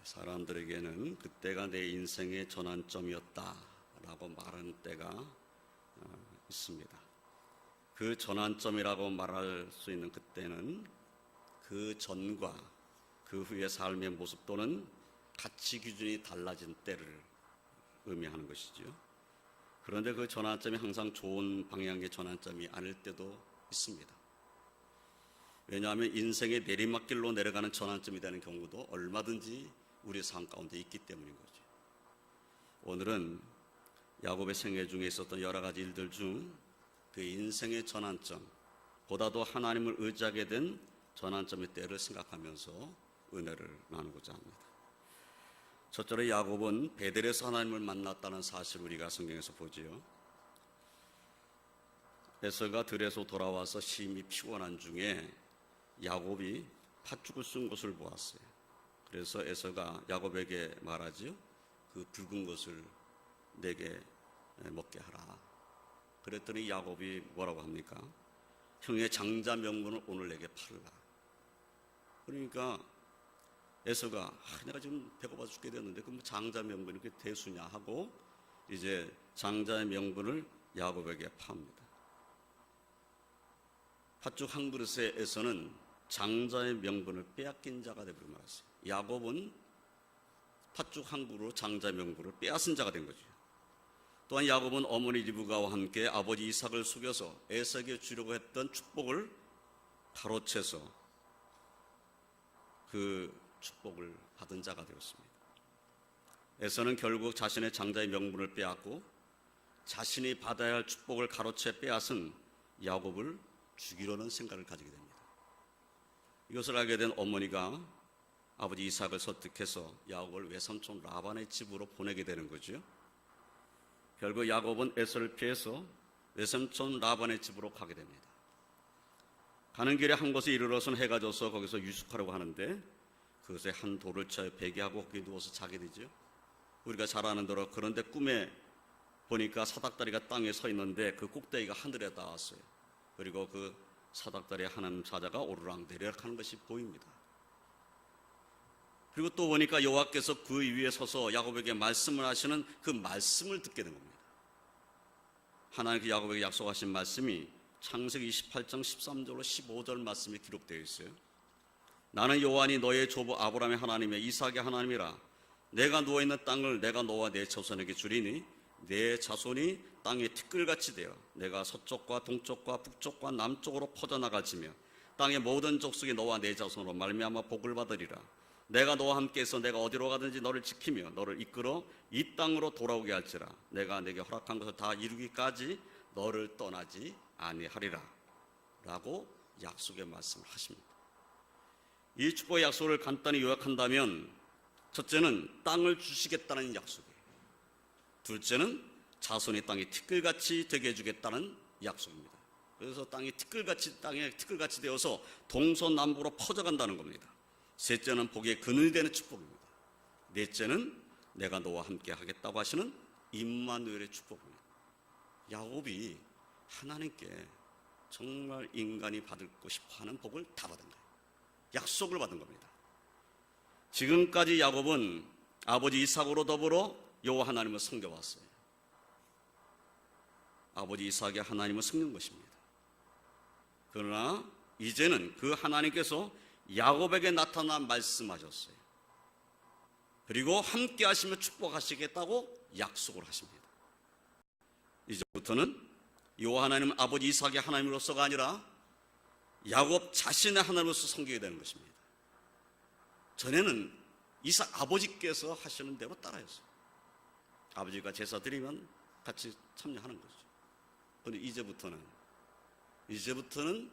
사람들에게는 그때가 내 인생의 전환점이었다라고 말하는 때가 있습니다. 그 전환점이라고 말할 수 있는 그때는 그 전과 그 후의 삶의 모습 또는 가치 기준이 달라진 때를 의미하는 것이죠. 그런데 그 전환점이 항상 좋은 방향의 전환점이 아닐 때도 있습니다. 왜냐하면 인생의 내리막길로 내려가는 전환점이 되는 경우도 얼마든지 우리 삶 가운데 있기 때문인 거죠. 오늘은 야곱의 생애 중에 있었던 여러 가지 일들 중 그 인생의 전환점, 보다도 하나님을 의지하게 된 전환점의 때를 생각하면서 은혜를 나누고자 합니다. 첫째로 야곱은 베델에서 하나님을 만났다는 사실을 우리가 성경에서 보지요. 에서가 들에서 돌아와서 심히 피곤한 중에 야곱이 팥죽을 쓴 것을 보았어요. 그래서 에서가 야곱에게 말하지요. 그 붉은 것을 내게 먹게 하라. 그랬더니 야곱이 뭐라고 합니까? 형의 장자 명분을 오늘 내게 팔라. 그러니까 에서가 내가 지금 배고파 죽게 됐는데 그 장자 명분이 그렇게 대수냐 하고 이제 장자의 명분을 야곱에게 팝니다. 팥죽 한 그릇에 에서는 장자의 명분을 빼앗긴 자가 되버려 말았어요. 야곱은 팥죽 한 그릇으로 장자의 명분을 빼앗은 자가 된 거죠. 또한 야곱은 어머니 리브가와 함께 아버지 이삭을 속여서 에서에게 주려고 했던 축복을 가로채서 그 축복을 받은 자가 되었습니다. 에서는 결국 자신의 장자의 명분을 빼앗고 자신이 받아야 할 축복을 가로채 빼앗은 야곱을 죽이려는 생각을 가지게 됩니다. 이것을 알게 된 어머니가 아버지 이삭을 설득해서 야곱을 외삼촌 라반의 집으로 보내게 되는 거죠. 결국 야곱은 에서를 피해서 외삼촌 라반의 집으로 가게 됩니다. 가는 길에 한 곳에 이르러서는 해가 져서 거기서 유숙하려고 하는데 그것에 한 돌을 쳐 베개하고 거기에 누워서 자게 되죠. 우리가 잘 아는 대로 그런데 꿈에 보니까 사닥다리가 땅에 서 있는데 그 꼭대기가 하늘에 닿았어요. 그리고 그 사닥다리에 하나님 사자가 오르락내리락 하는 것이 보입니다. 그리고 또 보니까 여호와께서 그 위에 서서 야곱에게 말씀을 하시는 그 말씀을 듣게 된 겁니다. 하나님께 야곱에게 약속하신 말씀이 창세기 28장 13절로 15절 말씀이 기록되어 있어요. 나는 여호와니 너의 조부 아브라함의 하나님의 이삭의 하나님이라. 내가 누워있는 땅을 내가 너와 내 자손에게 주리니 내 자손이 땅의 티끌같이 되어 내가 서쪽과 동쪽과 북쪽과 남쪽으로 퍼져나갈지며 땅의 모든 족속이 너와 내 자손으로 말미암아 복을 받으리라. 내가 너와 함께해서 내가 어디로 가든지 너를 지키며 너를 이끌어 이 땅으로 돌아오게 할지라. 내가 내게 허락한 것을 다 이루기까지 너를 떠나지 아니하리라 라고 약속의 말씀을 하십니다. 이 축복의 약속을 간단히 요약한다면 첫째는 땅을 주시겠다는 약속이에요. 둘째는 자손이 땅이 티끌같이 되게 해주겠다는 약속입니다. 그래서 땅에 티끌같이 되어서 동서남북으로 퍼져간다는 겁니다. 셋째는 복의 근원이 되는 축복입니다. 넷째는 내가 너와 함께 하겠다고 하시는 임마누엘의 축복입니다. 야곱이 하나님께 정말 인간이 받고 싶어하는 복을 다 받은 거예요. 약속을 받은 겁니다. 지금까지 야곱은 아버지 이삭으로 더불어 여호와 하나님을 섬겨왔어요. 아버지 이삭의 하나님을 섬긴 것입니다. 그러나 이제는 그 하나님께서 야곱에게 나타나 말씀하셨어요. 그리고 함께 하시며 축복하시겠다고 약속을 하십니다. 이제부터는 여호와 하나님은 아버지 이삭의 하나님으로서가 아니라 야곱 자신의 하나님으로서 섬기게 되는 것입니다. 전에는 이삭 아버지께서 하시는 대로 따라했어요. 아버지가 제사 드리면 같이 참여하는 거죠. 그런데 이제부터는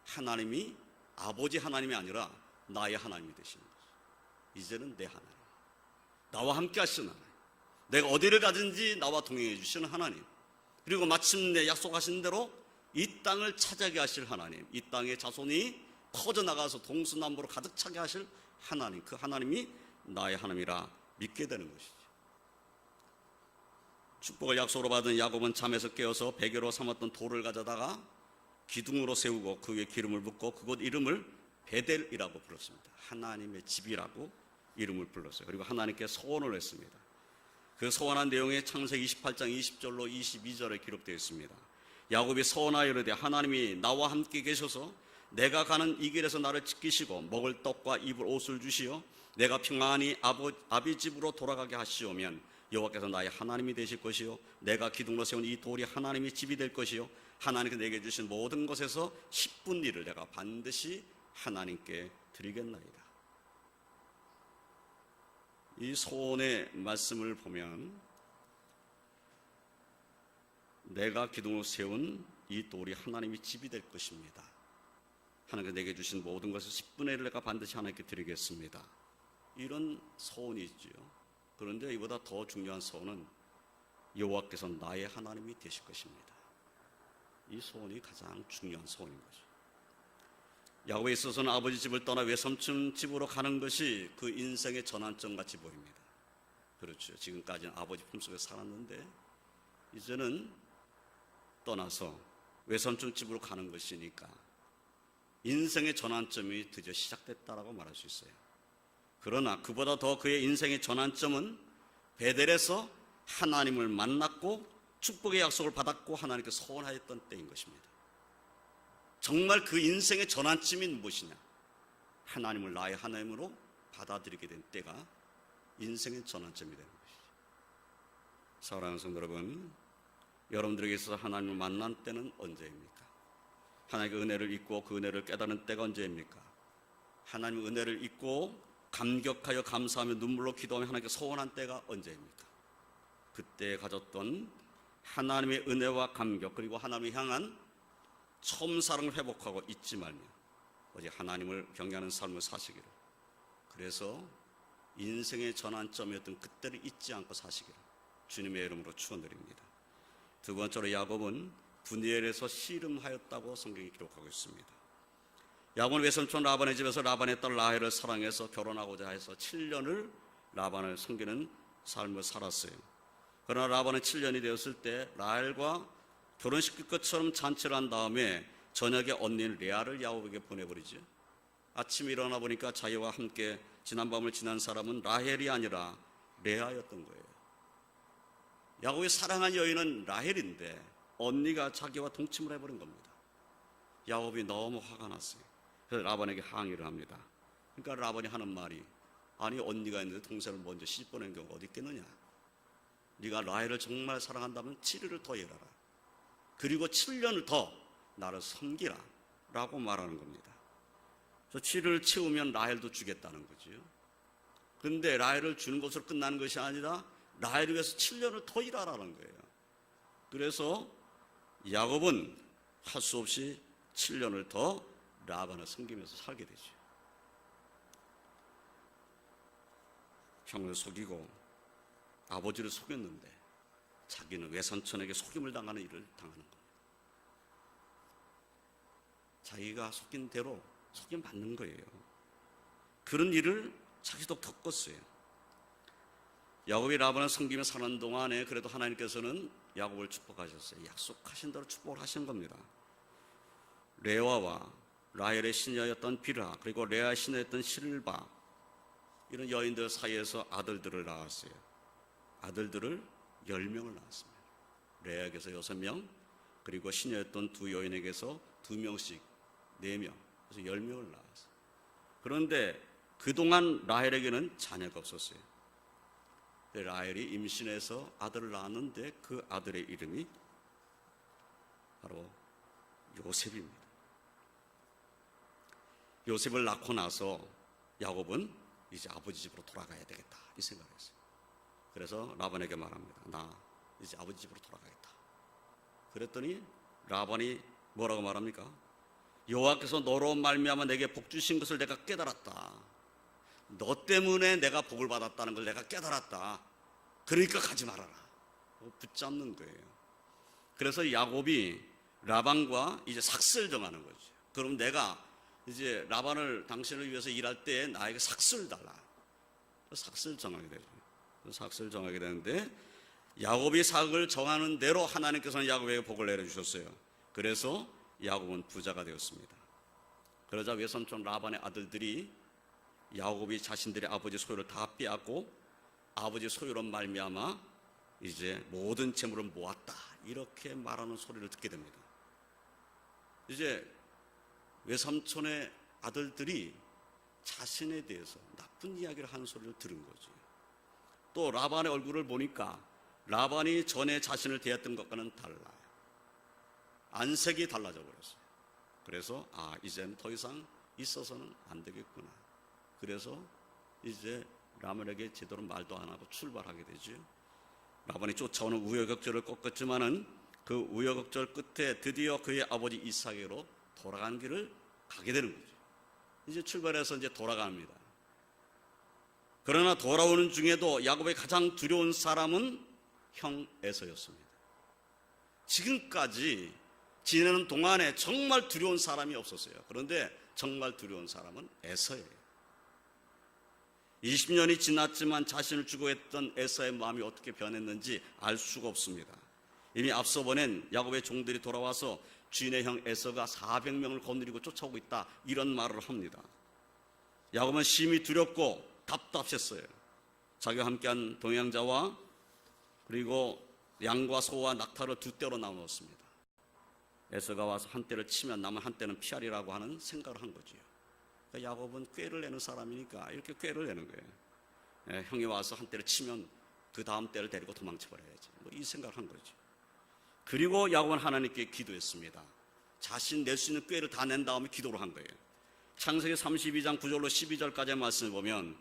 하나님이 아버지 하나님이 아니라 나의 하나님이 되시는 거죠. 이제는 내 하나님, 나와 함께 하시는 하나님, 내가 어디를 가든지 나와 동행해 주시는 하나님, 그리고 마침내 약속하신 대로 이 땅을 차지하게 하실 하나님, 이 땅의 자손이 퍼져나가서 동서남북으로 가득 차게 하실 하나님, 그 하나님이 나의 하나님이라 믿게 되는 것이죠. 축복을 약속으로 받은 야곱은 잠에서 깨어서 베개로 삼았던 돌을 가져다가 기둥으로 세우고 그 위에 기름을 붓고 그곳 이름을 베델이라고 불렀습니다. 하나님의 집이라고 이름을 불렀어요. 그리고 하나님께 소원을 했습니다. 그 소원한 내용이 창세기 28장 20절로 22절에 기록되어 있습니다. 야곱이 소원하여 이르되 하나님이 나와 함께 계셔서 내가 가는 이 길에서 나를 지키시고 먹을 떡과 입을 옷을 주시어 내가 평안히 아비 집으로 돌아가게 하시오면 여호와께서 나의 하나님이 되실 것이요 내가 기둥으로 세운 이 돌이 하나님의 집이 될 것이요 하나님께 내게 주신 모든 것에서 10분 1을 내가 반드시 하나님께 드리겠나이다. 이 소원의 말씀을 보면 내가 기둥으로 세운 이 돌이 하나님의 집이 될 것입니다. 하나님께 내게 주신 모든 것을 10분의 1을 내가 반드시 하나님께 드리겠습니다. 이런 소원이 있지요. 그런데 이보다 더 중요한 소원은 여호와께서 나의 하나님이 되실 것입니다. 이 소원이 가장 중요한 소원인 거죠. 야곱에 있어서는 아버지 집을 떠나 외삼촌 집으로 가는 것이 그 인생의 전환점 같이 보입니다. 그렇죠. 지금까지는 아버지 품속에 살았는데 이제는 떠나서 외삼촌 집으로 가는 것이니까 인생의 전환점이 드디어 시작됐다라고 말할 수 있어요. 그러나 그보다 더 그의 인생의 전환점은 베델에서 하나님을 만났고 축복의 약속을 받았고 하나님께 소원하였던 때인 것입니다. 정말 그 인생의 전환점이 무엇이냐? 하나님을 나의 하나님으로 받아들이게 된 때가 인생의 전환점이 되는 것이죠. 사랑하는 성도 여러분, 여러분들에게 있어서 하나님을 만난 때는 언제입니까? 하나님의 은혜를 잊고 그 은혜를 깨닫는 때가 언제입니까? 하나님의 은혜를 잊고 감격하여 감사하며 눈물로 기도하며 하나님께 소원한 때가 언제입니까? 그때 가졌던 하나님의 은혜와 감격 그리고 하나님을 향한 처음 사랑을 회복하고 잊지 말며 오직 하나님을 경외하는 삶을 사시기를, 그래서 인생의 전환점이었던 그때를 잊지 않고 사시기를 주님의 이름으로 축원드립니다. 두 번째로 야곱은 분이엘에서 씨름하였다고 성경이 기록하고 있습니다. 야곱은 외삼촌 라반의 집에서 라반의 딸 라헬을 사랑해서 결혼하고자 해서 7년을 라반을 섬기는 삶을 살았어요. 그러나 라반은 7년이 되었을 때 라헬과 결혼시킬 것처럼 잔치를 한 다음에 저녁에 언니인 레아를 야곱에게 보내버리죠. 아침에 일어나 보니까 자기와 함께 지난 밤을 지난 사람은 라헬이 아니라 레아였던 거예요. 야곱이 사랑한 여인은 라헬인데 언니가 자기와 동침을 해버린 겁니다. 야곱이 너무 화가 났어요. 그래서 라반에게 항의를 합니다. 그러니까 라반이 하는 말이, 아니 언니가 있는데 동생을 먼저 시집 보낸 경우가 어디 있겠느냐? 네가 라헬을 정말 사랑한다면 7일을 더 일하라. 그리고 7년을 더 나를 섬기라 라고 말하는 겁니다. 그래서 7일을 채우면 라헬도 주겠다는 거죠. 그런데 라헬을 주는 것으로 끝나는 것이 아니라 라헬을 위해서 7년을 더 일하라는 거예요. 그래서 야곱은 할 수 없이 7년을 더 라반을 섬기면서 살게 되죠. 형을 속이고 아버지를 속였는데 자기는 외삼촌에게 속임을 당하는 일을 당하는 겁니다. 자기가 속인 대로 속임 받는 거예요. 그런 일을 자기도 겪었어요. 야곱이 라반을 섬기며 사는 동안에 그래도 하나님께서는 야곱을 축복하셨어요. 약속하신 대로 축복을 하신 겁니다. 레아와 라헬의 시녀였던 비라, 그리고 레아의 시녀였던 실바, 이런 여인들 사이에서 아들들을 낳았어요. 아들들을 10명을 낳았습니다. 레아에게서 6명, 그리고 시녀였던 두 여인에게서 2명씩 4명, 그래서 10명을 낳았어요. 그런데 그동안 라헬에게는 자녀가 없었어요. 라헬이 임신해서 아들을 낳았는데 그 아들의 이름이 바로 요셉입니다. 요셉을 낳고 나서 야곱은 이제 아버지 집으로 돌아가야 되겠다 이 생각을 했어요. 그래서 라반에게 말합니다. 나 이제 아버지 집으로 돌아가겠다. 그랬더니 라반이 뭐라고 말합니까? 여호와께서 너로 말미암아 내게 복 주신 것을 내가 깨달았다. 너 때문에 내가 복을 받았다는 걸 내가 깨달았다. 그러니까 가지 말아라. 붙잡는 거예요. 그래서 야곱이 라반과 이제 삭슬 정하는 거죠. 그럼 내가 이제 라반을 당신을 위해서 일할 때 나에게 삭슬 달라. 삭슬 정하게 되죠. 삭슬 정하게 되는데 야곱이 삭을 정하는 대로 하나님께서는 야곱에게 복을 내려주셨어요. 그래서 야곱은 부자가 되었습니다. 그러자 외삼촌 라반의 아들들이 야곱이 자신들의 아버지 소유를 다 빼앗고 아버지 소유로 말미암아 이제 모든 재물을 모았다, 이렇게 말하는 소리를 듣게 됩니다. 이제 외삼촌의 아들들이 자신에 대해서 나쁜 이야기를 하는 소리를 들은 거죠. 또 라반의 얼굴을 보니까 라반이 전에 자신을 대했던 것과는 달라요. 안색이 달라져 버렸어요. 그래서 이제는 더 이상 있어서는 안 되겠구나. 그래서 이제 라반에게 제대로 말도 안 하고 출발하게 되죠. 라반이 쫓아오는 우여곡절을 꺾었지만은 그 우여곡절 끝에 드디어 그의 아버지 이삭에게로 돌아간 길을 가게 되는 거죠. 이제 출발해서 이제 돌아갑니다. 그러나 돌아오는 중에도 야곱의 가장 두려운 사람은 형 에서였습니다. 지금까지 지내는 동안에 정말 두려운 사람이 없었어요. 그런데 정말 두려운 사람은 에서예요. 20년이 지났지만 자신을 주고 했던 에서의 마음이 어떻게 변했는지 알 수가 없습니다. 이미 앞서 보낸 야곱의 종들이 돌아와서 주인의 형 에서가 400명을 거느리고 쫓아오고 있다, 이런 말을 합니다. 야곱은 심히 두렵고 답답했어요. 자기와 함께한 동행자와 그리고 양과 소와 낙타를 두 떼로 나누었습니다. 에서가 와서 한 떼를 치면 남은 한 떼는 피하리라고 하는 생각을 한 거죠. 그러니까 야곱은 꾀를 내는 사람이니까 이렇게 꾀를 내는 거예요. 형이 와서 한 떼를 치면 그 다음 떼를 데리고 도망쳐 버려야지, 이 생각을 한 거죠. 그리고 야곱은 하나님께 기도했습니다. 자신 낼 수 있는 꾀를 다 낸 다음에 기도를 한 거예요. 창세기 32장 9절로 12절까지의 말씀을 보면,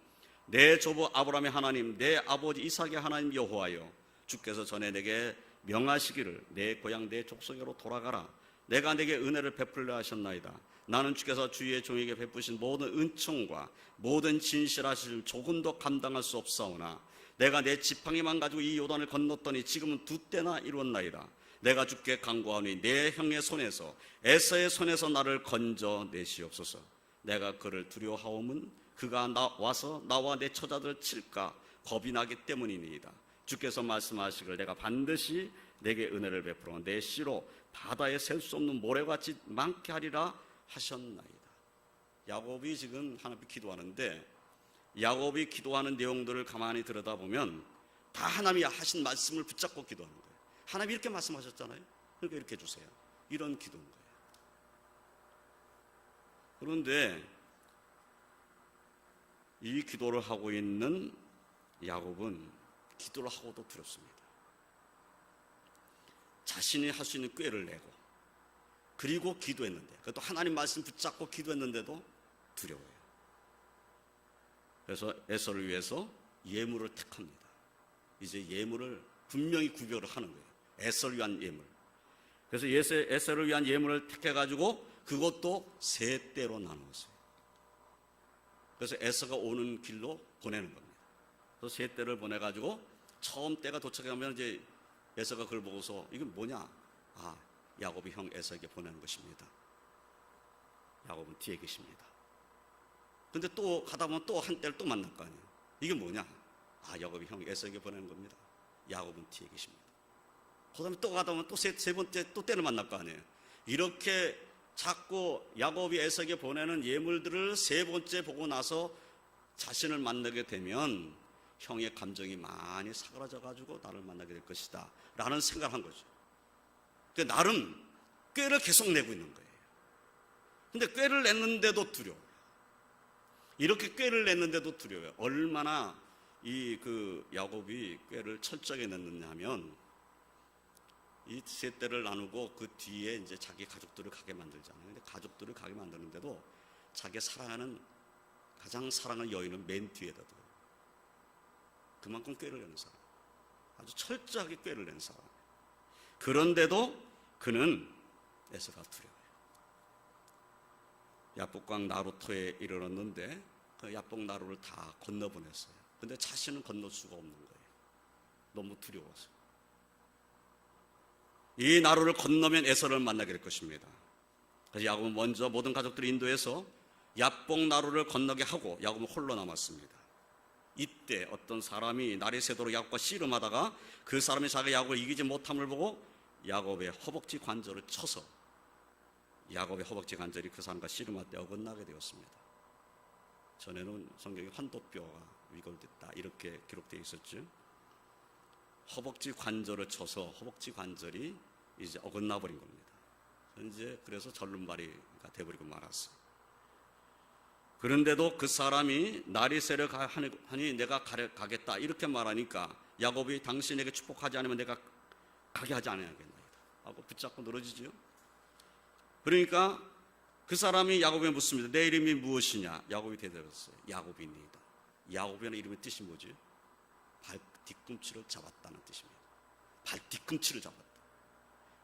내 조부 아브라함의 하나님, 내 아버지 이삭의 하나님 여호와여, 주께서 전에 내게 명하시기를 내 고향 내 족속으로 돌아가라. 내가 내게 은혜를 베풀려 하셨나이다. 나는 주께서 주의 종에게 베푸신 모든 은총과 모든 진실하심 조금도 감당할 수 없사오나 내가 내 지팡이만 가지고 이 요단을 건넜더니 지금은 두 때나 이루었나이다. 내가 주께 간구하오니 내 형의 손에서 에서의 손에서 나를 건져 내시옵소서. 내가 그를 두려워하오면 그가 와서 나와 내 처자들을 칠까 겁이 나기 때문이니이다. 주께서 말씀하시기를 내가 반드시 내게 은혜를 베풀어 내 씨로 바다에 셀 수 없는 모래같이 많게 하리라 하셨나이다. 야곱이 지금 하나님께 기도하는데, 야곱이 기도하는 내용들을 가만히 들여다보면 다 하나님이 하신 말씀을 붙잡고 기도하는 거예요. 하나님이 이렇게 말씀하셨잖아요. 그러니까 이렇게 해주세요. 이런 기도인 거예요. 그런데 이 기도를 하고 있는 야곱은 기도를 하고도 두렵습니다. 자신이 할 수 있는 꾀를 내고 그리고 기도했는데, 그것도 하나님 말씀 붙잡고 기도했는데도 두려워요. 그래서 에서를 위해서 예물을 택합니다. 이제 예물을 분명히 구별을 하는 거예요. 에서를 위한 예물. 그래서 에서를 위한 예물을 택해가지고 그것도 세 떼로 나누었어요. 그래서 에서가 오는 길로 보내는 겁니다. 그래서 세 떼를 보내가지고 처음 때가 도착하면 이제 에서가 그걸 보고서 이건 뭐냐? 야곱이 형 에서에게 보내는 것입니다. 야곱은 뒤에 계십니다. 근데 또 가다 보면 또 한 때를 또 만날 거 아니에요. 이게 뭐냐? 야곱이 형 에서에게 보내는 겁니다. 야곱은 뒤에 계십니다. 그 다음에 또 가다 보면 또 세 번째 또 때를 만날 거 아니에요. 이렇게 자꾸 야곱이 에서에게 보내는 예물들을 세 번째 보고 나서 자신을 만나게 되면 형의 감정이 많이 사그라져 가지고 나를 만나게 될 것이다 라는 생각을 한 거죠. 나름 꾀를 계속 내고 있는 거예요. 근데 꾀를 냈는데도 두려워요. 이렇게 꾀를 냈는데도 두려워요. 얼마나 야곱이 꾀를 철저하게 냈느냐 하면, 이 세 떼를 나누고 그 뒤에 이제 자기 가족들을 가게 만들잖아요. 근데 가족들을 가게 만드는데도 자기 가장 사랑하는 여인은 맨 뒤에다 둬요. 그만큼 꾀를 내는 사람, 아주 철저하게 꾀를 낸 사람. 그런데도 그는 에서가 두려워요. 야복강 나루터에 이르렀는데 그 야복 나루를 다 건너보냈어요. 근데 자신은 건널 수가 없는 거예요. 너무 두려워서. 이 나루를 건너면 에서를 만나게 될 것입니다. 그래서 야곱은 먼저 모든 가족들을 인도해서 야복 나루를 건너게 하고 야곱은 홀로 남았습니다. 이때 어떤 사람이 날이 새도록 야곱과 씨름하다가 그 사람이 자기 야곱을 이기지 못함을 보고 야곱의 허벅지 관절을 쳐서 야곱의 허벅지 관절이 그 사람과 씨름할 때 어긋나게 되었습니다. 전에는 성경에 환도뼈가 위골됐다 이렇게 기록되어 있었죠. 허벅지 관절을 쳐서 허벅지 관절이 이제 어긋나 버린 겁니다. 이제 그래서 절름발이가 돼버리고 말았어요. 그런데도 그 사람이 날이 세려하니 내가 가겠다 이렇게 말하니까 야곱이 당신에게 축복하지 않으면 내가 가게 하지 않아야겠나이다 하고 붙잡고 늘어지죠. 그러니까 그 사람이 야곱에게 묻습니다. 내 이름이 무엇이냐? 야곱이 대답했어요. 야곱이니이다. 야곱이라는 이름의 뜻이 뭐지? 발 뒤꿈치를 잡았다는 뜻입니다. 발 뒤꿈치를 잡았다.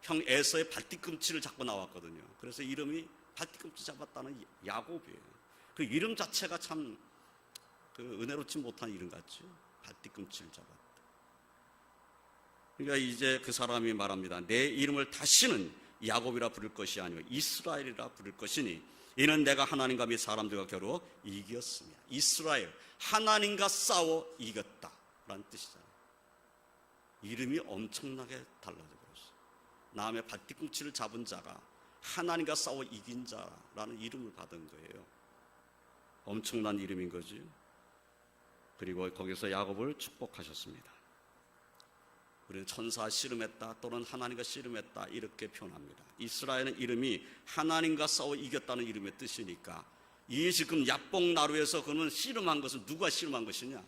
형 에서의 발 뒤꿈치를 잡고 나왔거든요. 그래서 이름이 발 뒤꿈치 잡았다는 야곱이에요. 그 이름 자체가 참 은혜롭지 못한 이름 같죠. 발 뒤꿈치를 잡았다. 그러니까 이제 그 사람이 말합니다. 내 이름을 다시는 야곱이라 부를 것이 아니고 이스라엘이라 부를 것이니 이는 내가 하나님과 및 사람들과 겨루어 이겼으며. 이스라엘, 하나님과 싸워 이겼다라는 뜻이잖아요. 이름이 엄청나게 달라져 버렸어요. 남의 발뒤꿈치를 잡은 자가 하나님과 싸워 이긴 자라는 이름을 받은 거예요. 엄청난 이름인 거지. 그리고 거기서 야곱을 축복하셨습니다. 우리는 천사 씨름했다 또는 하나님과 씨름했다 이렇게 표현합니다. 이스라엘은 이름이 하나님과 싸워 이겼다는 이름의 뜻이니까 이 지금 야복나루에서 그러면 씨름한 것은 누가 씨름한 것이냐?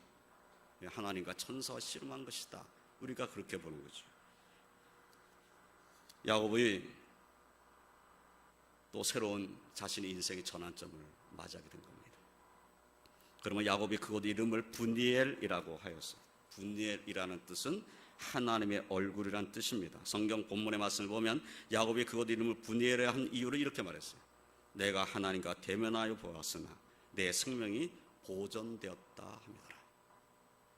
하나님과 천사와 씨름한 것이다. 우리가 그렇게 보는 거죠. 야곱이 또 새로운 자신의 인생의 전환점을 맞이하게 된 겁니다. 그러면 야곱이 그곳 이름을 분이엘이라고 하였어요. 분이엘이라는 뜻은 하나님의 얼굴이란 뜻입니다. 성경 본문의 말씀을 보면 야곱이 그곳 이름을 분이엘에 한 이유를 이렇게 말했어요. 내가 하나님과 대면하여 보았으나 내 생명이 보존되었다 합니다.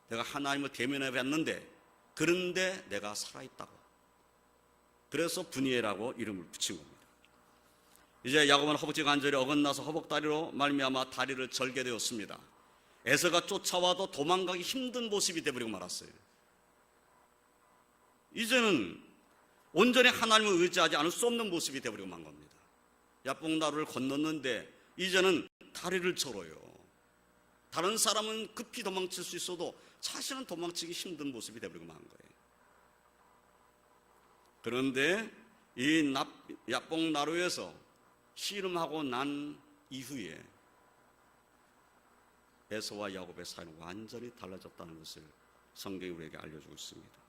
내가 하나님을 대면해 봤는데 그런데 내가 살아있다고. 그래서 분이엘이라고 이름을 붙인 겁니다. 이제 야곱은 허벅지 관절이 어긋나서 허벅다리로 말미암아 다리를 절게 되었습니다. 에서가 쫓아와도 도망가기 힘든 모습이 되어버리고 말았어요. 이제는 온전히 하나님을 의지하지 않을 수 없는 모습이 되어버리고 만 겁니다. 야복나루를 건넜는데 이제는 다리를 절어요. 다른 사람은 급히 도망칠 수 있어도 자신은 도망치기 힘든 모습이 되어버리고 만 거예요. 그런데 이 야복나루에서 씨름하고 난 이후에 에서와 야곱의 사이는 완전히 달라졌다는 것을 성경이 우리에게 알려주고 있습니다.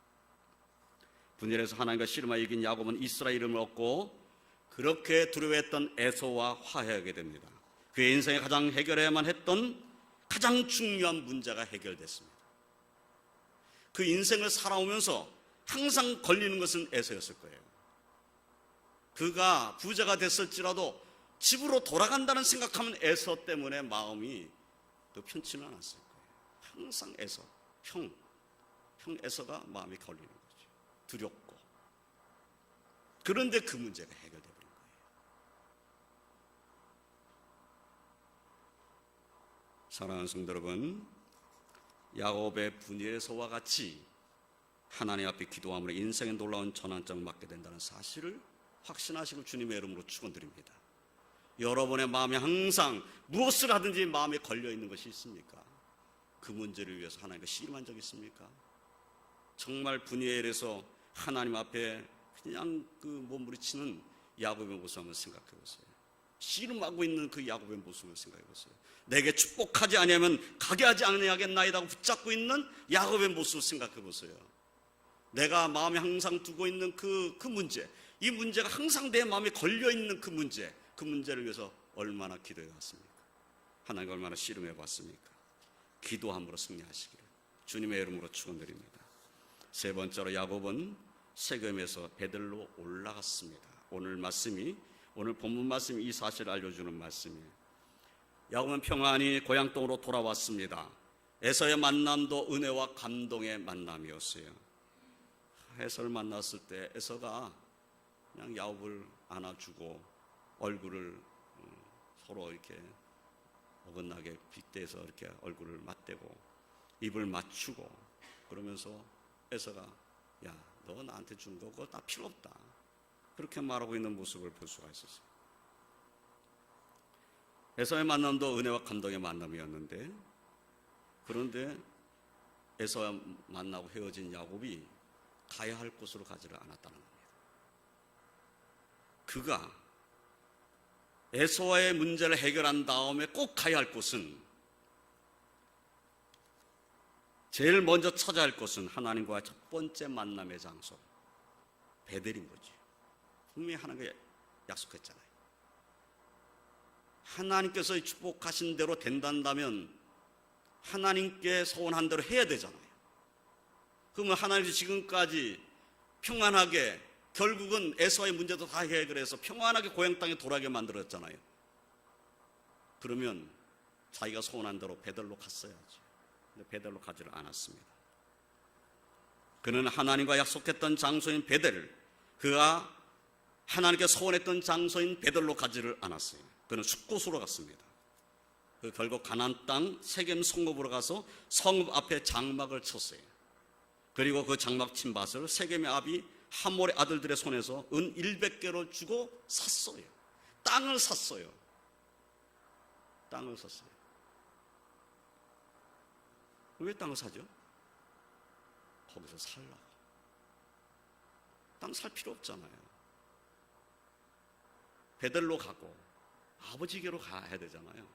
분열에서 하나님과 씨름하여 이긴 야곱은 이스라엘 이름을 얻고 그렇게 두려워했던 에서와 화해하게 됩니다. 그의 인생에 가장 해결해야만 했던 가장 중요한 문제가 해결됐습니다. 그 인생을 살아오면서 항상 걸리는 것은 에서였을 거예요. 그가 부자가 됐을지라도 집으로 돌아간다는 생각하면 에서 때문에 마음이 더 편치는 않았을 거예요. 항상 에서, 형 에서가 마음이 걸리는 거죠. 두렵고. 그런데 그 문제가 해결되어 버린 거예요. 사랑하는 성도 여러분, 야곱의 분이엘서와 같이 하나님 앞에 기도함으로 인생의 놀라운 전환점을 맞게 된다는 사실을 확신하시고 주님의 이름으로 축원드립니다. 여러분의 마음에 항상 무엇을 하든지 마음에 걸려있는 것이 있습니까? 그 문제를 위해서 하나님과 씨름한 적이 있습니까? 정말 분이엘에서 하나님 앞에 그냥 그 몸부림치는 야곱의 모습을 한번 생각해 보세요. 씨름하고 있는 그 야곱의 모습을 생각해 보세요. 내게 축복하지 않으면 가게 하지 않아야겠나이다고 붙잡고 있는 야곱의 모습을 생각해 보세요. 내가 마음에 항상 두고 있는 그 문제, 이 문제가 항상 내 마음에 걸려있는 그 문제를 위해서 얼마나 기도해 왔습니까? 하나님과 얼마나 씨름해 봤습니까? 기도함으로 승리하시기를 주님의 이름으로 축원드립니다. 세 번째로 야곱은 세겜에서 베들로 올라갔습니다. 오늘 본문 말씀이 이 사실을 알려주는 말씀이에요. 야곱은 평안히 고향 땅으로 돌아왔습니다. 에서의 만남도 은혜와 감동의 만남이었어요. 에서를 만났을 때 에서가 그냥 야곱을 안아주고 얼굴을 서로 이렇게 어긋나게 빗대서 이렇게 얼굴을 맞대고 입을 맞추고 그러면서 에서가 야, 너 나한테 준 거 그거 다 필요 없다. 그렇게 말하고 있는 모습을 볼 수가 있었어요. 에서의 만남도 은혜와 감동의 만남이었는데, 그런데 에서와 만나고 헤어진 야곱이 가야 할 곳으로 가지를 않았다는 겁니다. 그가 에서와의 문제를 해결한 다음에 꼭 가야 할 곳은, 제일 먼저 찾아야 할 곳은 하나님과의 첫 번째 만남의 장소 베델인 거죠. 분명히 하나님께 약속했잖아요. 하나님께서 축복하신 대로 된다면 하나님께 소원한 대로 해야 되잖아요. 그러면 하나님이 지금까지 평안하게, 결국은 에서의 문제도 다 해결해서 평안하게 고향 땅에 돌아가게 만들었잖아요. 그러면 자기가 소원한 대로 베델로 갔어야지. 근데 베델로 가지를 않았습니다. 그는 하나님과 약속했던 장소인 베델, 그가 하나님께 소원했던 장소인 베델로 가지를 않았어요. 그는 숲곳으로 갔습니다. 그 결국 가나안 땅 세겜 성읍으로 가서 성읍 앞에 장막을 쳤어요. 그리고 그 장막 친 밭을 세겜의 아비 하몰의 아들들의 손에서 은 100개를 주고 샀어요. 땅을 샀어요. 땅을 샀어요. 왜 땅을 사죠? 거기서 살라고. 땅 살 필요 없잖아요. 베델로 가고 아버지께로 가야 되잖아요.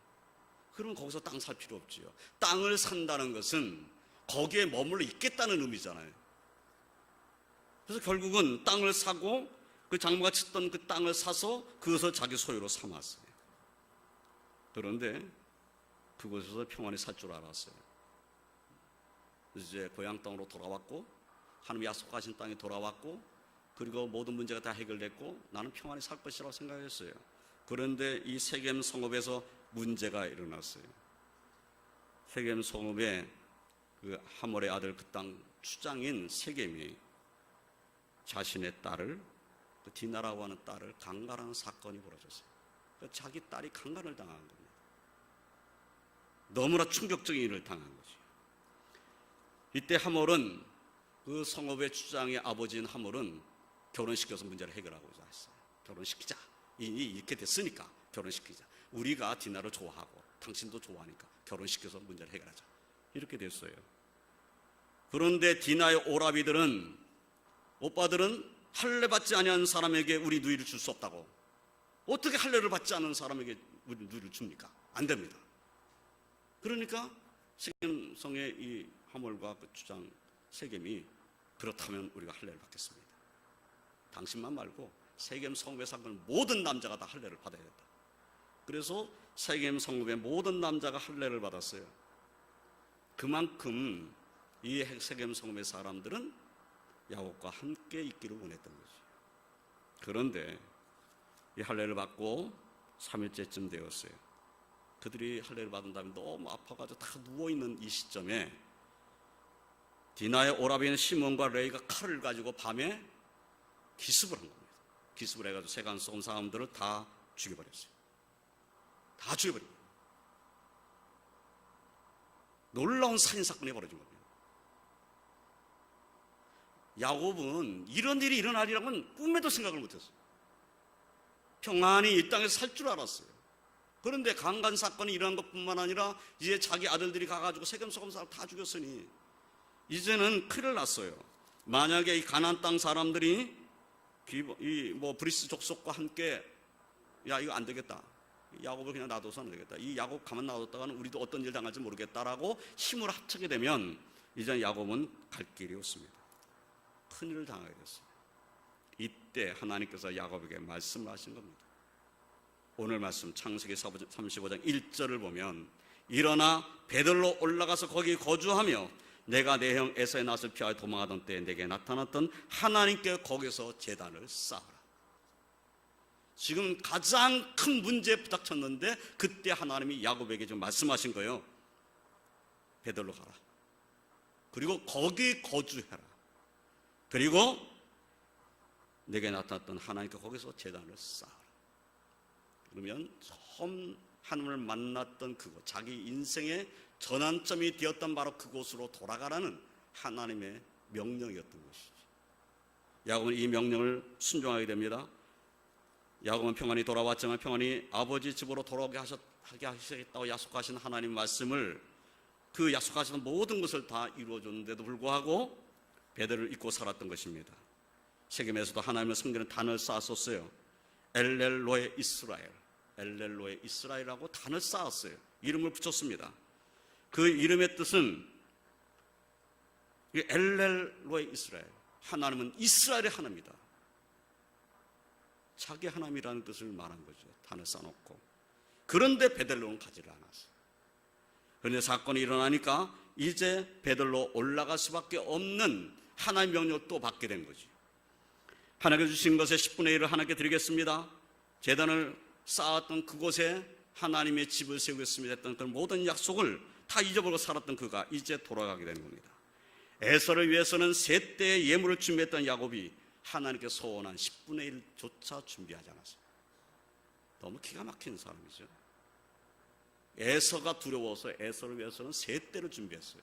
그럼 거기서 땅 살 필요 없지요. 땅을 산다는 것은 거기에 머물러 있겠다는 의미잖아요. 그래서 결국은 땅을 사고 그 장모가 쳤던 그 땅을 사서 그것을 자기 소유로 삼았어요. 그런데 그곳에서 평안히 살 줄 알았어요. 이제 고향 땅으로 돌아왔고, 하나님 약속하신 땅에 돌아왔고, 그리고 모든 문제가 다 해결됐고 나는 평안히 살 것이라고 생각했어요. 그런데 이 세겜 성읍에서 문제가 일어났어요. 세겜 성읍에 그 하몰의 아들 그 땅 추장인 세겜이 자신의 딸을, 그 디나라고 하는 딸을 강간하는 사건이 벌어졌어요. 자기 딸이 강간을 당한 겁니다. 너무나 충격적인 일을 당한 거죠. 이때 하몰은, 그 성읍의 추장의 아버지인 하몰은 결혼시켜서 문제를 해결하고자 했어요. 결혼시키자. 이렇게 됐으니까 결혼시키자. 우리가 디나를 좋아하고 당신도 좋아하니까 결혼시켜서 문제를 해결하자. 이렇게 됐어요. 그런데 디나의 오라비들은, 오빠들은 할례 받지 아니한 사람에게 우리 누이를 줄 수 없다고. 어떻게 할례를 받지 않은 사람에게 우리 누이를 줍니까? 안 됩니다. 그러니까 세겜성의 이 하몰과 그 주장 세겜이, 그렇다면 우리가 할례를 받겠습니다. 당신만 말고 세겜 성읍에 사는 모든 남자가 다 할례를 받아야 된다. 그래서 세겜 성읍의 모든 남자가 할례를 받았어요. 그만큼 이 세겜 성읍의 사람들은 야곱과 함께 있기를 원했던 거죠. 그런데 이 할례를 받고 3일째쯤 되었어요. 그들이 할례를 받은 다음에 너무 아파가지고 다 누워있는 이 시점에 디나의 오라비인 시몬과 레이가 칼을 가지고 밤에 기습을 한 겁니다. 기습을 해가지고 세간 쏜 사람들을 다 죽여버렸어요. 다 죽여버린 거예요. 놀라운 살인사건이 벌어진 겁니다. 야곱은 이런 일이 일어나리라고는 꿈에도 생각을 못했어요. 평안히 이 땅에서 살 줄 알았어요. 그런데 강간 사건이 일어난 것뿐만 아니라 이제 자기 아들들이 가가지고 세겜 속음 사람 다 죽였으니 이제는 큰일 났어요. 만약에 이 가나안 땅 사람들이 이 브리스 족속과 함께, 야 이거 안 되겠다, 야곱을 그냥 놔둬서는 안 되겠다, 이 야곱 가만 놔뒀다가는 우리도 어떤 일 당할지 모르겠다라고 힘을 합치게 되면 이제 야곱은 갈 길이 없습니다. 큰일을 당하게 됐어요. 이때 하나님께서 야곱에게 말씀을 하신 겁니다. 오늘 말씀 창세기 35장 1절을 보면, 일어나 베들로 올라가서 거기 거주하며 내가 내 형 에서의 낯을 피하여 도망하던 때에 내게 나타났던 하나님께 거기서 제단을 쌓아라. 지금 가장 큰 문제에 부닥쳤는데 그때 하나님이 야곱에게 좀 말씀하신 거예요. 베들로 가라. 그리고 거기 거주해라. 그리고 내게 나타났던 하나님께 거기서 제단을 쌓아라. 그러면 처음 하나님을 만났던 그곳, 자기 인생의 전환점이 되었던 바로 그곳으로 돌아가라는 하나님의 명령이었던 것이죠. 야곱은 이 명령을 순종하게 됩니다. 야곱은 평안히 돌아왔지만 평안히 아버지 집으로 돌아오게 하시겠다고 약속하신 하나님 말씀을, 그 약속하신 모든 것을 다 이루어줬는데도 불구하고 베델을 잊고 살았던 것입니다. 세겜에서도 하나님을 섬기는 단을 쌓았었어요. 엘렐로에 이스라엘, 엘렐로에 이스라엘이라고 단을 쌓았어요. 이름을 붙였습니다. 그 이름의 뜻은 엘렐로에 이스라엘, 하나님은 이스라엘의 하나님이다. 자기 하나님이라는 뜻을 말한 거죠. 단을 쌓아놓고. 그런데 베델로는 가지를 않았어요. 그런데 사건이 일어나니까 이제 베델로 올라갈 수밖에 없는 하나님의 명령을 또 받게 된 거죠. 하나님께 주신 것의 10분의 1을 하나님께 드리겠습니다. 제단을 쌓았던 그곳에 하나님의 집을 세우겠습니다 했던 그 모든 약속을 다 잊어버리고 살았던 그가 이제 돌아가게 되는 겁니다. 에서를 위해서는 세 때의 예물을 준비했던 야곱이 하나님께 소원한 10분의 1조차 준비하지 않았어요. 너무 기가 막힌 사람이죠. 에서가 두려워서 에서를 위해서는 세 때를 준비했어요.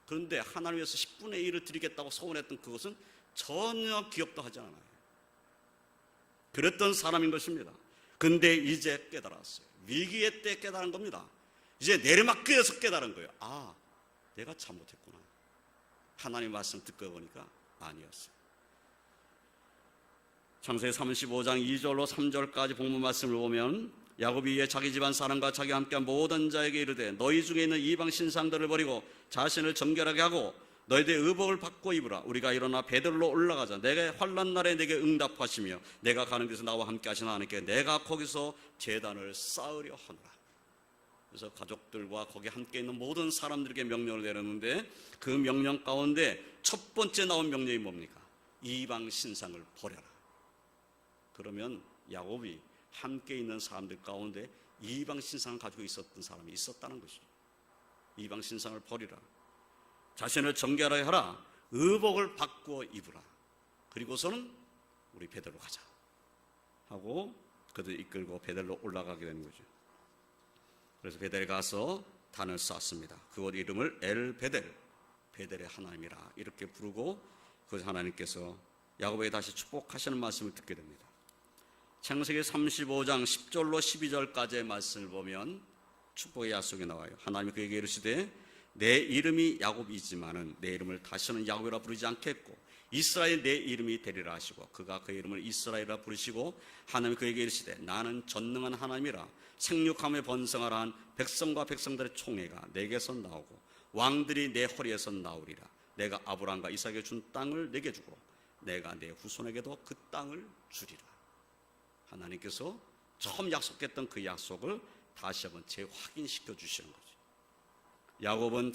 그런데 하나님 위해서 10분의 1을 드리겠다고 소원했던 그것은 전혀 기억도 하지 않아요. 그랬던 사람인 것입니다. 근데 이제 깨달았어요. 위기의 때 깨달은 겁니다. 이제 내리막길에서 깨달은 거예요. 아, 내가 잘못했구나. 하나님 말씀 듣고 보니까 아니었어요. 창세기 35장 2절로 3절까지 본문 말씀을 보면 야곱이 이에 자기 집안 사람과 자기와 함께한 모든 자에게 이르되 너희 중에 있는 이방 신상들을 버리고 자신을 정결하게 하고 너희들의 의복을 받고 입으라. 우리가 일어나 베델로 올라가자. 내가 환난 날에 내게 응답하시며 내가 가는 곳에서 나와 함께 하시는 하나님께 내가 거기서 제단을 쌓으려 하노라. 그래서 가족들과 거기 함께 있는 모든 사람들에게 명령을 내렸는데 그 명령 가운데 첫 번째 나온 명령이 뭡니까? 이방 신상을 버려라. 그러면 야곱이 함께 있는 사람들 가운데 이방 신상을 가지고 있었던 사람이 있었다는 것이죠. 이방 신상을 버리라. 자신을 정결하게 하라. 의복을 바꾸어 입으라. 그리고서는 우리 베델로 가자 하고 그들 이끌고 베델로 올라가게 되는 거죠. 그래서 베델에 가서 단을 쌓습니다. 그곳 이름을 엘 베델, 베델의 하나님이라 이렇게 부르고 그 하나님께서 야곱에게 다시 축복하시는 말씀을 듣게 됩니다. 창세기 35장 10절로 12절까지의 말씀을 보면 축복의 약속이 나와요. 하나님이 그에게 이르시되 내 이름이 야곱이지만은 내 이름을 다시는 야곱이라 부르지 않겠고 이스라엘 내 이름이 되리라 하시고 그가 그 이름을 이스라엘이라 부르시고 하나님이 그에게 이르시되 나는 전능한 하나님이라 생육함에 번성하라 한 백성과 백성들의 총회가 내게서 나오고 왕들이 내 허리에서 나오리라. 내가 아브라함과 이삭에게 준 땅을 내게 주고 내가 내 후손에게도 그 땅을 주리라. 하나님께서 처음 약속했던 그 약속을 다시 한번 재확인시켜 주시는 거죠. 야곱은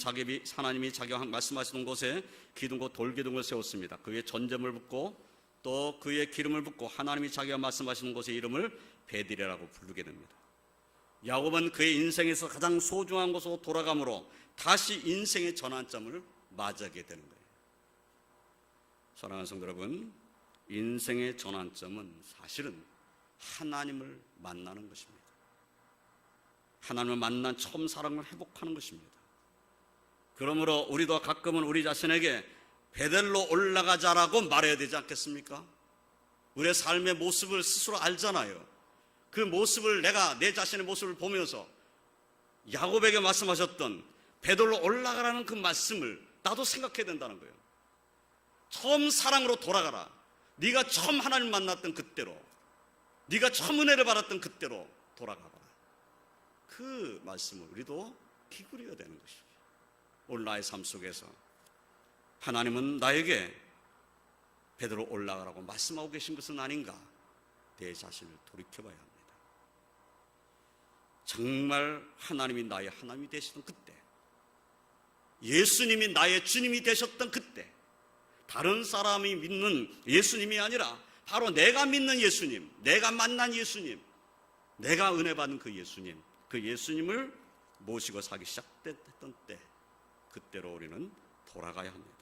하나님이 자기가 말씀하시는 곳에 기둥과 돌기둥을 세웠습니다. 그 위에 전점을 붓고 또 그의 기름을 붓고 하나님이 자기가 말씀하시는 곳의 이름을 베들이라고 부르게 됩니다. 야곱은 그의 인생에서 가장 소중한 곳으로 돌아감으로 다시 인생의 전환점을 맞이하게 되는 거예요. 사랑하는 성도 여러분, 인생의 전환점은 사실은 하나님을 만나는 것입니다. 하나님을 만난 처음 사랑을 회복하는 것입니다. 그러므로 우리도 가끔은 우리 자신에게 베델로 올라가자라고 말해야 되지 않겠습니까? 우리의 삶의 모습을 스스로 알잖아요. 그 모습을 내가 내 자신의 모습을 보면서 야곱에게 말씀하셨던 베델로 올라가라는 그 말씀을 나도 생각해야 된다는 거예요. 처음 사랑으로 돌아가라. 네가 처음 하나님 만났던 그때로, 네가 처음 은혜를 받았던 그때로 돌아가봐라. 그 말씀을 우리도 기울여야 되는 것이죠. 오늘 나의 삶 속에서 하나님은 나에게 베드로 올라가라고 말씀하고 계신 것은 아닌가, 내 자신을 돌이켜봐야 합니다. 정말 하나님이 나의 하나님이 되시던 그때, 예수님이 나의 주님이 되셨던 그때, 다른 사람이 믿는 예수님이 아니라 바로 내가 믿는 예수님, 내가 만난 예수님, 내가 은혜 받은 그 예수님, 그 예수님을 모시고 살기 시작했던 때, 그때로 우리는 돌아가야 합니다.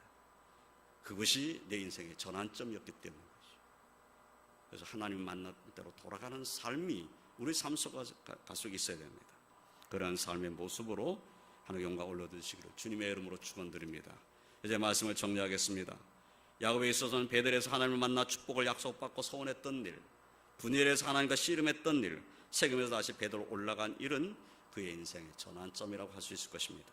그것이 내 인생의 전환점이었기 때문인 것이죠. 그래서 하나님 만난 대로 돌아가는 삶이 우리 삶 속에 있어야 됩니다. 그러한 삶의 모습으로 하나님 영광 올려드시기를 주님의 이름으로 축원드립니다. 이제 말씀을 정리하겠습니다. 야곱에 있어서는 베델에서 하나님을 만나 축복을 약속받고 소원했던 일, 분열해서 하나님과 씨름했던 일, 세겜에서 다시 베드로 올라간 일은 그의 인생의 전환점이라고 할 수 있을 것입니다.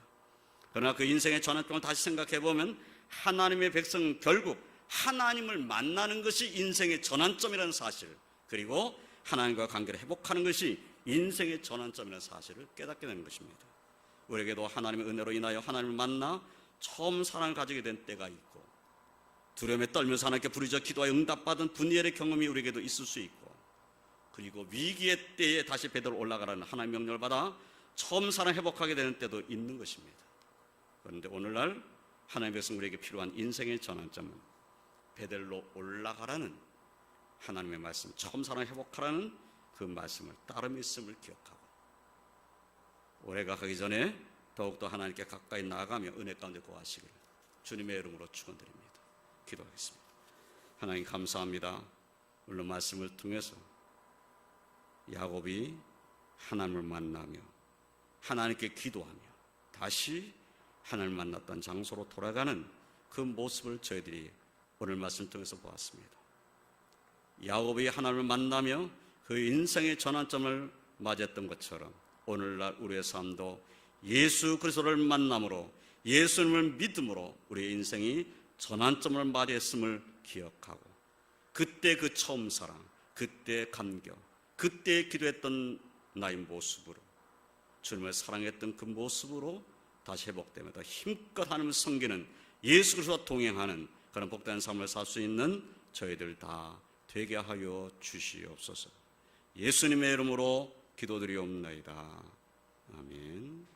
그러나 그 인생의 전환점을 다시 생각해보면 하나님의 백성은 결국 하나님을 만나는 것이 인생의 전환점이라는 사실, 그리고 하나님과 관계를 회복하는 것이 인생의 전환점이라는 사실을 깨닫게 되는 것입니다. 우리에게도 하나님의 은혜로 인하여 하나님을 만나 처음 사랑을 가지게 된 때가 있고, 두려움에 떨면서 하나님께 부르짖어 기도하여 응답받은 분열의 경험이 우리에게도 있을 수 있고, 그리고 위기의 때에 다시 베드로 올라가라는 하나님의 명령을 받아 처음 사랑 회복하게 되는 때도 있는 것입니다. 그런데 오늘날 하나님의 백성 우리에게 필요한 인생의 전환점은 베들로 올라가라는 하나님의 말씀, 처음 사랑 회복하라는 그 말씀을 따름이 있음을 기억하고, 올해가 가기 전에 더욱더 하나님께 가까이 나아가며 은혜 가운데 거하시기를 주님의 이름으로 축원드립니다. 기도하겠습니다. 하나님 감사합니다. 물론 말씀을 통해서 야곱이 하나님을 만나며 하나님께 기도하며 다시 하나님을 만났던 장소로 돌아가는 그 모습을 저희들이 오늘 말씀을 통해서 보았습니다. 야곱이 하나님을 만나며 그 인생의 전환점을 맞이했던 것처럼 오늘날 우리의 삶도 예수 그리스도를 만남으로, 예수님을 믿음으로 우리의 인생이 전환점을 맞이했음을 기억하고, 그때 그 처음 사랑, 그때 감격, 그때 기도했던 나의 모습으로, 주님을 사랑했던 그 모습으로 다시 회복되며 더 힘껏 하나님을 섬기는, 예수 그리스도와 동행하는 그런 복된 삶을 살 수 있는 저희들 다 되게 하여 주시옵소서. 예수님의 이름으로 기도드리옵나이다. 아멘.